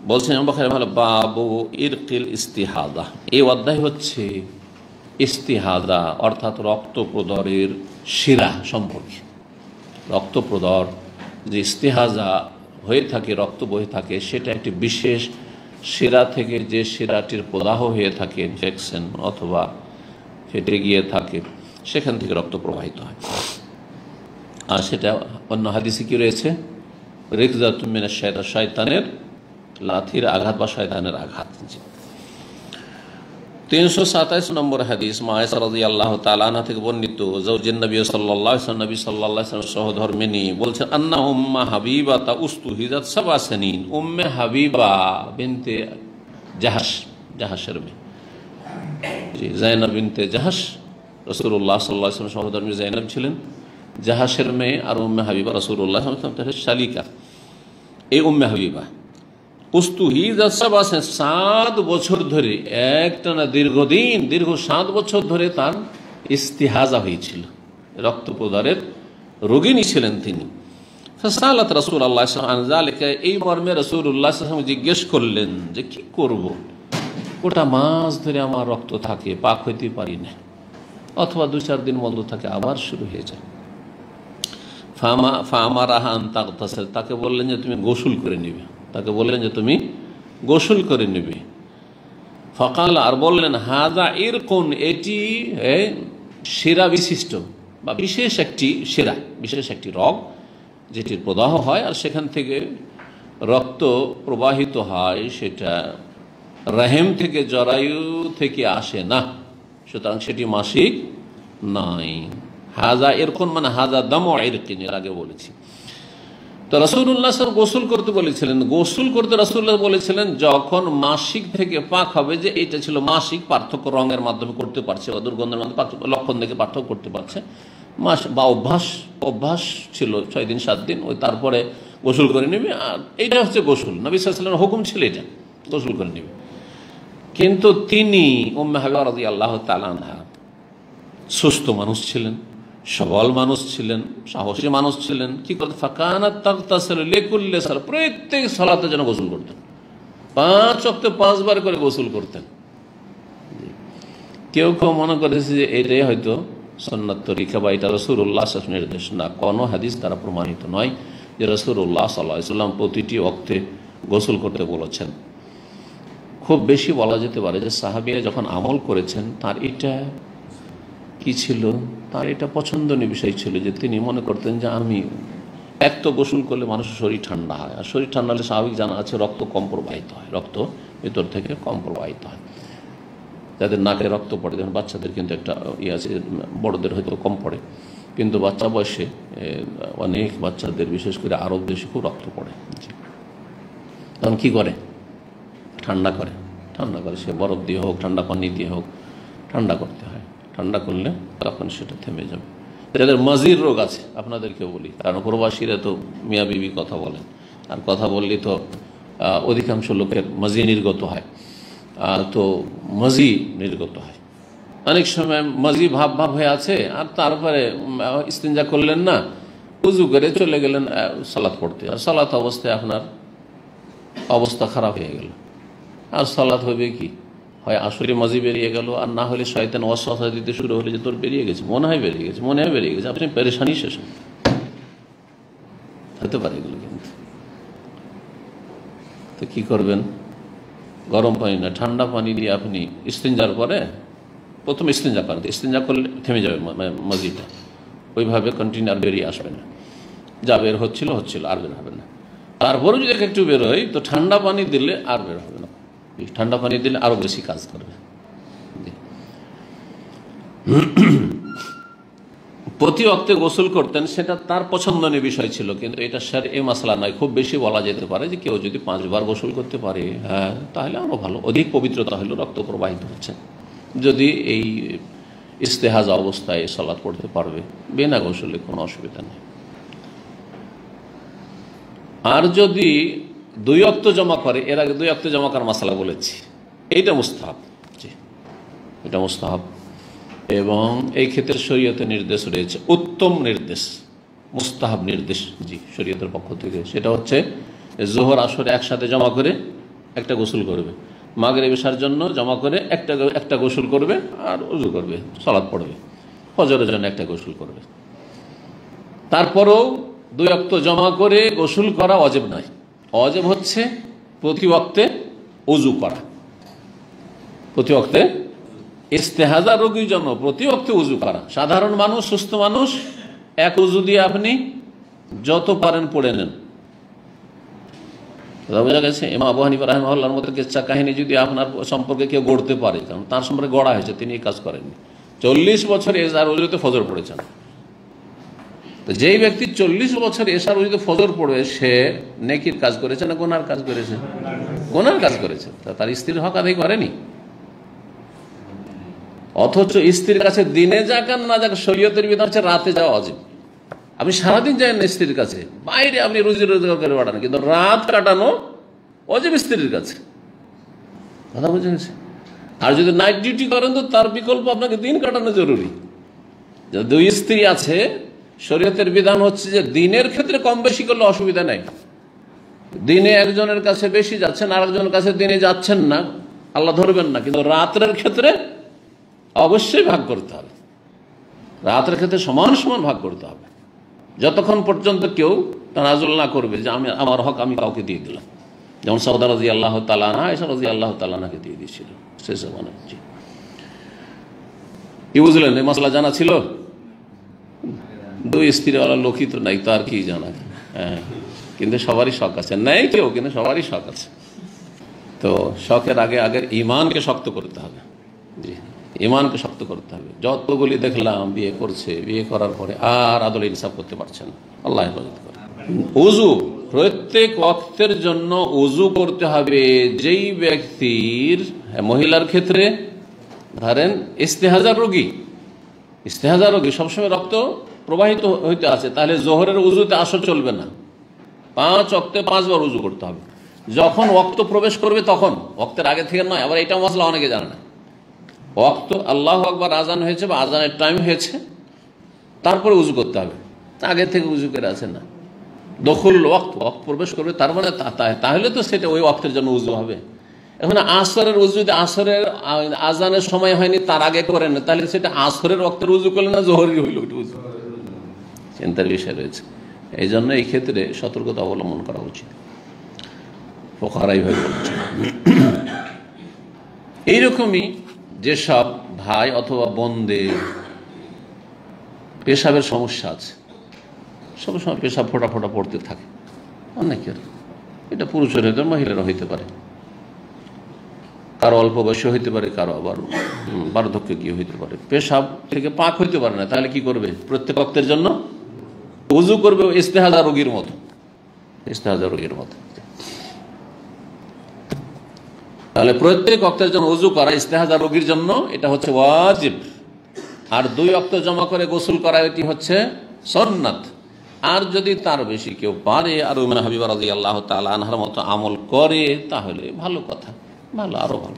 বলছেন ভালো বাবু ইরকিল ইস্তিহাদা, এই অধ্যায় হচ্ছে ইস্তিহাদা অর্থাৎ রক্ত প্রদরের শিরা সম্পর্কে। রক্ত প্রদর যে ইস্তিহাজা হয়ে থাকে, রক্ত বয়ে থাকে, সেটা একটি বিশেষ শিরা থেকে যে শিরাটির প্রদাহ হয়ে থাকে, ইনফেকশন অথবা ফেটে গিয়ে থাকে, সেখান থেকে রক্ত প্রবাহিত হয়। আর সেটা অন্য হাদিসে কি রয়েছে, রিকজাতুম মিনাশ শায়তান, শয়তানের লাথির আঘাত বা শয়তানের আঘাত। 327 নম্বর হাদিস, মা আয়েশা রাদিয়াল্লাহু তাআলা আনহা থেকে বর্ণিত, জাওজুন নবী সাল্লাল্লাহু আলাইহি ওয়াসাল্লাম, নবী সাল্লাল্লাহু আলাইহি ওয়াসাল্লাম সহধর্মিণী বলছেন, আন্না উম্মা হাবিবা উস্তুহিজাত সাবআ সিনিন, উম্মে হাবিবা বিনতে জাহাশ, জাহাশের মেয়ে, জি যায়েনব বিনতে জাহাশ, রাসূলুল্লাহ সাল্লাল্লাহু আলাইহি ওয়াসাল্লাম সহধর্মী যায়েনব ছিলেন জাহাশের মেয়ে, আর উম্মে হাবিবা রাসূলুল্লাহ সাল্লাল্লাহু আলাইহি ওয়াসাল্লাম শালিকা। এই উম্মে হাবিবা উস্তুহিজাত সাবআ সিনিন, 7 বছর ধরে, একটানা দীর্ঘদিন, দীর্ঘ 7 বছর ধরে তার ইস্তিহাজা হয়েছিল, রক্ত প্রদারের রোগিণী ছিলেন তিনি। ফাসালাত রাসূলুল্লাহ সাল্লাল্লাহু আলাইহি ওয়াসাল্লাম, এই মর্মে রাসূলুল্লাহ সাল্লাল্লাহু আলাইহি ওয়াসাল্লাম জিজ্ঞেস করলেন যে কি করব, গোটা মাস ধরে আমার রক্ত থাকে, পাক হইতে পারি না, অথবা 2-4 দিন বন্ধ থাকে, আবার শুরু হয়ে যায়। ফামারাহা আন তাগতাসিল, তাকে বললেন যে তুমি গোসল করে নিবে, তাকে বললেন যে তুমি গোসল করে নেবে। ফকাল, আর বললেন হাদা ইরকুন, এটি শিরা বিশিষ্ট বা বিশেষ একটি শিরা, বিশেষ একটি রগ যেটির প্রদাহ হয় আর সেখান থেকে রক্ত প্রবাহিত হয়, সেটা রহেম থেকে, জরায়ু থেকে আসে না, সুতরাং সেটি মাসিক নয়। হাজা ইরকুন মানে হাজা দামু ইরকিন, এর আগে বলেছি। তো রাসূলুল্লাহ সাল্লাল্লাহু আলাইহি ওয়াসাল্লাম গোসল করতে বলেছিলেন, গোসল করতে রাসূলুল্লাহ বলেছিলেন যখন মাসিক থেকে পাক হবে, যে এটা ছিল মাসিক, পার্থক্য রঙের মাধ্যমে করতে পারছে বা দুর্গন্ধের মাধ্যমে লক্ষণ থেকে পার্থক্য করতে পারছে, মাস বা অভ্যাস ছিল 6 দিন 7 দিন, ওই তারপরে গোসল করে নেবে। আর এইটা হচ্ছে গোসল, নবী সাল্লাল্লাহু আলাইহি ওয়াসাল্লামের হুকুম ছিল এটা, গোসল করে নেবে। কিন্তু তিনি উম্মে হাবিবা রাদিয়াল্লাহু তাআলা আনহা সুস্থ মানুষ ছিলেন, সবল মানুষ ছিলেন, সাহসী মানুষ ছিলেন। কি করতেন, ফাকানাত তাগতাসিলু লিকুল্লি সালাত, প্রত্যেক সালাতে যেন গোসল করতেন, 5 ওয়াক্তে 5 বার করে গোসল করতেন। কেউ কেউ মনে করেছে যে এটাই হয়তো সুন্নাত তরিকা বা এটা রাসূলুল্লাহ সাল্লাল্লাহু আলাইহি ওয়াসাল্লামের নির্দেশ। না, কোনো হাদিস দ্বারা প্রমাণিত নয় যে রাসূলুল্লাহ সাল্লাল্লাহু আলাইহি ওয়াসাল্লাম প্রতিটি ওয়াক্তে গোসল করতে বলেছেন। খুব বেশি বলা যেতে পারে যে সাহাবীরা যখন আমল করেছেন, তার এটা কি ছিল, তার এটা পছন্দনীয় বিষয় ছিল যে তিনি মনে করতেন যে আমি এক তো গোসল করলে মানুষের শরীর ঠান্ডা হয়, আর শরীর ঠান্ডা হলে স্বাভাবিক জানা আছে রক্ত কম প্রবাহিত হয়, রক্ত ভিতর থেকে কম প্রবাহিত হয়। যাদের নাকে রক্ত পড়ে, যেমন বাচ্চাদের কিন্তু একটা ইয়ে আছে, বড়দের হয়তো কম পড়ে, কিন্তু বাচ্চা বয়সে অনেক বাচ্চাদের, বিশেষ করে আরব দেশে খুব রক্ত পড়ে। তখন কী করে, ঠান্ডা করে, সে বরফ দিয়ে হোক, ঠান্ডা পানি দিয়ে হোক, ঠান্ডা করতে হয়। ঠান্ডা করলে তখন সেটা থেমে যাবে। যাদের মাজির রোগ আছে, আপনাদেরকে বলি, কারণ প্রবাসীরা তো মিয়া বিবি কথা বলেন, আর কথা বললে তো অধিকাংশ লোকের মাজি নির্গত হয়, তো মাজি নির্গত হয়। অনেক সময় মাজি ভাব হয়ে আছে, আর তারপরে ইস্তিনজা করলেন না, উজু করে চলে গেলেন সালাত পড়তে, আর সালাত অবস্থায় আপনার অবস্থা খারাপ হয়ে গেল। আর সালাত হবে কি, হয় আসলে মাজি বেরিয়ে গেল, আর না হলে শয়তান ওয়াসওয়াসা দিতে শুরু হলে যে তোর বেরিয়ে গেছে, মনে হয় বেরিয়ে গেছে, আপনি পেরেশানি শেষ হতে পারে এগুলো। কিন্তু তো কি করবেন, গরম পানি না ঠান্ডা পানি দিয়ে আপনি ইস্তিনজার পরে, প্রথম ইস্তিনজা করেন, ইস্তিনজা করলে থেমে যাবে মাজিটা, ওইভাবে কন্টিনিউ আর বেরিয়ে আসবে না, যা বের হচ্ছিল আর বের হবে না। তারপরে যদি একটু বের হয়, তো ঠান্ডা পানি দিলে আর বের হবে না, ঠান্ডা পানি দিলে আরো বেশি কাজ করবে। প্রতি ওয়াক্তে গোসল করতেন, সেটা তার পছন্দনীয় বিষয় ছিল, কিন্তু এটা শরঈ মাসলা নয়। খুব বেশি বলা যেতে পারে যে কেউ যদি 5 বার গোসল করতে পারে, হ্যাঁ, তাহলে আরো ভালো, অধিক পবিত্রতা হলো, রক্ত প্রবাহিত হচ্ছে। যদি এই ইস্তেহাজা অবস্থায় সালাত পড়তে পারবে, বিনা গোসলে কোনো অসুবিধা নেই। আর যদি 2 ওয়াক্ত জমা করে, এর আগে 2 ওয়াক্ত জমা করার মাসলা বলেছি, এইটা মুস্তাহাব, জি এটা মুস্তাহাব, এবং এই ক্ষেত্রে শরীয়তে নির্দেশ রয়েছে, উত্তম নির্দেশ, মুস্তাহাব নির্দেশ, জি শরীয়তের পক্ষ থেকে। সেটা হচ্ছে জোহর আসর একসাথে জমা করে একটা গোসল করবে, মাগরিব এশার জন্য জমা করে একটা গোসল করবে আর ওযু করবে, সালাত পড়বে, ফজরের জন্য একটা গোসল করবে। তারপরেও 2 ওয়াক্ত জমা করে গোসল করা ওয়াজিব নয়। ওয়াজিব হচ্ছে প্রতি ওয়াক্তে ওযু করা, প্রতি ওয়াক্তে ইস্তেহাজা রোগীর জন্য প্রতি ওয়াক্তে ওযু করা। সাধারণ মানুষ, সুস্থ মানুষ এক ওযু দিয়ে আপনি যত পারেন পড়ে নেন। বোঝা গেছে? ইমাম আবু হানিফা রাহিমাহুল্লাহর মতো কিচ্ছা কাহিনী যদি আপনার সম্পর্কে কেউ গড়তে পারে, কারণ তার সম্পর্কে গড়া হয়েছে, তিনি এই কাজ করেননি। 40 বছর এশার ওযুতে ফজর পড়েছেন। তো যেই ব্যক্তি 40 বছর এশার ওযুতে ফজর পড়বে, সে নেকির কাজ করেছে না গুনার কাজ করেছে? গুনার কাজ করেছে। তার স্ত্রীর হক আদায় করেনি। অথচ স্ত্রীর কাছে দিনে যাক আর না যাক শরীয়তের বিধান হচ্ছে রাতে যাওয়া ওয়াজিব। আপনি সারাদিন যান না স্ত্রীর কাছে, বাইরে আপনি রুজি রোজগার করে বাড়ান, কিন্তু রাত কাটানো ওয়াজিব স্ত্রীর কাছে। কথা বুঝে গেছে? আর যদি নাইট ডিউটি করেন তো তার বিকল্প আপনাকে দিন কাটানো জরুরি। যদি 2 স্ত্রী আছে, শরীয়তের বিধান হচ্ছে যে দিনের ক্ষেত্রে কম বেশি করলে অসুবিধা নেই। দিনে একজনের কাছে বেশি যাচ্ছেন, আরেকজনের কাছে দিনে যাচ্ছেন না, আল্লাহ ধরবেন না, কিন্তু রাতের ক্ষেত্রে অবশ্যই ভাগ করতে হবে। রাতের ক্ষেত্রে সমান সমান ভাগ করতে হবে, যতক্ষণ পর্যন্ত কেউ তানাজুল না করবে যে আমি আমার হক আমি কাউকে দিয়ে দিলাম। যেমন সৌদা রাদিয়াল্লাহু তাআলা আনহা আয়েশা রাদিয়াল্লাহু তাআলা আনহাকে দিয়ে দিয়েছিল শেষ জমানায়। কি বুঝলেন? এই মশলা জানা ছিল? 2 স্ত্রীওয়ালা লোকই তো নাই, তো আর কি জানা। হ্যাঁ, কিন্তু সবারই শখ আছে, নেই কেউ, কিন্তু সবারই শখ আছে। তো শখের আগে ইমানকে শক্ত করতে হবে। জি, ইমানকে শক্ত করতে হবে। যতগুলি দেখলাম বিয়ে করছে, বিয়ে করার পরে আর আদল ইনসাফ করতে পারছে না, আল্লাহ হেফাজত করে। ওযু প্রত্যেক ওয়াক্তের জন্য ওযু করতে হবে। যেই ব্যক্তির, মহিলার ক্ষেত্রে ধরেন ইস্তেহাজা রোগী সবসময় রক্ত প্রবাহিত হইতে আছে, তাহলে জোহরের ওযুতে আসর চলবে না। 5 ওয়াক্তে 5 বার ওযু করতে হবে। যখন ওয়াক্ত প্রবেশ করবে তখন, ওয়াক্তের আগে থেকে নয়। আবার এটা মশলা অনেকে জানে না। ওয়াক্ত আল্লাহু আকবার আজান হয়েছে বা আজানের টাইম হয়েছে, তারপরে উযু করতে হবে, আগে থেকে উযু করে আছে না। দখুল ওয়াক্ত প্রবেশ করবে, তার মানে তাহলে তো সেটা ওই ওয়াক্তের জন্য উযু হবে। এখন আসরের উযু যদি আসরের আজানের সময় হয়নি তার আগে করেন, তাহলে সেটা আসরের ওয়াক্তের উযু করলেন না জোহরের হইল, ওইটা উযু। চিন্তার বিষয় রয়েছে। এই জন্য এই ক্ষেত্রে সতর্কতা অবলম্বন করা উচিত। ফুকাহারা এইভাবে বলছে। এইরকমই যেসব ভাই অথবা বোনদের পেশাবের সমস্যা আছে, সবসময় পেশাব ফোটা ফোটা পড়তে থাকে অনেকের, এটা পুরুষের হইতে পারে, মহিলারা হইতে পারে, কারো অল্প বয়সে হইতে পারে, কারো আবার বার্ধক্যে গিয়ে হইতে পারে। পেশাব থেকে পাক হইতে পারে না, তাহলে কি করবে? প্রত্যেক ওয়াক্তের জন্য ওযু করবে ইস্তেহাজা রোগীর মতো, ইস্তেহাজা রোগীর মতো। তাহলে প্রত্যেক ওয়াক্তের জন্য ওযু করা ইস্তেহাজা রোগীর জন্য এটা হচ্ছে ওয়াজিব। আর 2 ওয়াক্ত জমা করে গোসল করা এটি হচ্ছে সুন্নাত। আর যদি তার বেশি কেউ পারে আর হাবিব রাদিয়াল্লাহু তাআলা আনহার মতো আমল করে, তাহলে ভালো কথা, ভালো, আরো ভালো।